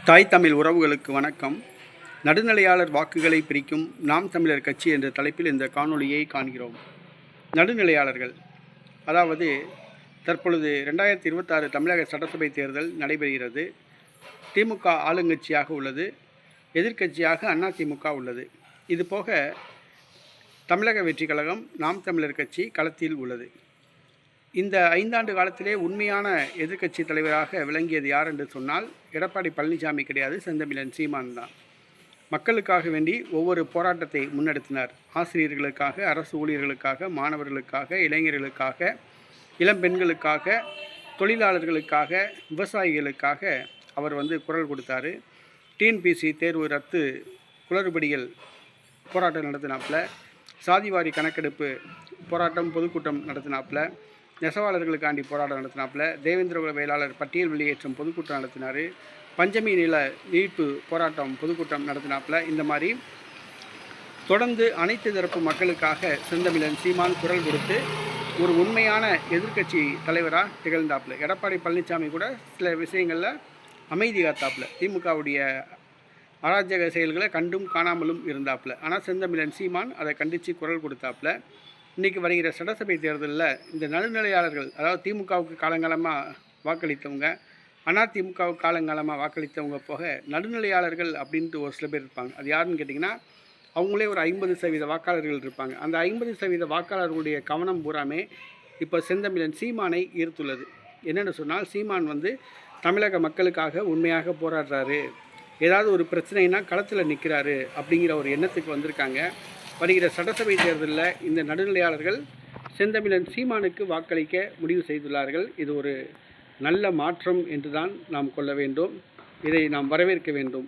தாய் தமிழ் உறவுகளுக்கு வணக்கம். நடுநிலையாளர் வாக்குகளை பிரிக்கும் நாம் தமிழர் கட்சி என்ற தலைப்பில் இந்த காணொளியை காண்கிறோம். நடுநிலையாளர்கள், அதாவது தற்பொழுது 2026 தமிழக சட்டசபை தேர்தல் நடைபெறுகிறது. திமுக ஆளுங்கட்சியாக உள்ளது, எதிர்க்கட்சியாக அதிமுக உள்ளது. இதுபோக தமிழக வெற்றிக் கழகம் நாம் தமிழர் கட்சி களத்தில் உள்ளது. இந்த 5 ஆண்டு காலத்திலே உண்மையான எதிர்க்கட்சி தலைவராக விளங்கியது யார் என்று சொன்னால் எடப்பாடி பழனிசாமி கிடையாது, செந்தமிழன் சீமான் தான். மக்களுக்காக வேண்டி ஒவ்வொரு போராட்டத்தை முன்னெடுத்தினார். ஆசிரியர்களுக்காக, அரசு ஊழியர்களுக்காக, மாணவர்களுக்காக, இளைஞர்களுக்காக, இளம்பெண்களுக்காக, தொழிலாளர்களுக்காக, விவசாயிகளுக்காக அவர் குரல் கொடுத்தார். டிஎன்பிசி தேர்வு ரத்து குளறுபடிகள் போராட்டம் நடத்தினாப்புல, சாதிவாரி கணக்கெடுப்பு போராட்டம் பொதுக்கூட்டம் நடத்தினாப்புல, நெசவாளர்களுக்காண்டி போராட்டம் நடத்தினாப்புல, தேவேந்திரகுல வேளாளர் பட்டியல் வெளியேற்றம் பொதுக்கூட்டம் நடத்தினார். பஞ்சமி நில மீட்பு போராட்டம் பொதுக்கூட்டம் நடத்தினாப்புல. இந்த மாதிரி தொடர்ந்து அனைத்து தரப்பு மக்களுக்காக செந்தமிழன் சீமான் குரல் கொடுத்து ஒரு உண்மையான எதிர்க்கட்சி தலைவராக திகழ்ந்தாப்புல. எடப்பாடி பழனிசாமி கூட சில விஷயங்களில் அமைதி காத்தாப்புல, திமுகவுடைய அராஜக செயல்களை கண்டும் காணாமலும் இருந்தாப்புல. ஆனால் செந்தமிழன் சீமான் அதை கண்டித்து குரல் கொடுத்தாப்புல. இன்றைக்கி வருகிற சட்டசபை தேர்தலில் இந்த நடுநிலையாளர்கள், அதாவது திமுகவுக்கு காலங்காலமாக வாக்களித்தவங்க, அதிமுகவுக்கு காலங்காலமாக வாக்களித்தவங்க போக நடுநிலையாளர்கள் அப்படின்ட்டு ஒரு சில பேர் இருப்பாங்க. அது யாருன்னு கேட்டிங்கன்னா, அவங்களே ஒரு 50% வாக்காளர்கள் இருப்பாங்க. அந்த 50% வாக்காளர்களுடைய கவனம் பூராமே இப்போ செந்தமிழன் சீமானை ஈர்த்துள்ளது. என்னென்னு சொன்னால், சீமான் தமிழக மக்களுக்காக உண்மையாக போராடுறாரு, ஏதாவது ஒரு பிரச்சனைனா களத்தில் நிற்கிறாரு அப்படிங்கிற ஒரு எண்ணத்துக்கு வந்திருக்காங்க. வருகிற சட்டசபை தேர்தலில் இந்த நடுநிலையாளர்கள் செந்தமிழன் சீமானுக்கு வாக்களிக்க முடிவு செய்துள்ளார்கள். இது ஒரு நல்ல மாற்றம் என்று தான் நாம் கொள்ள வேண்டும். இதை நாம் வரவேற்க வேண்டும்.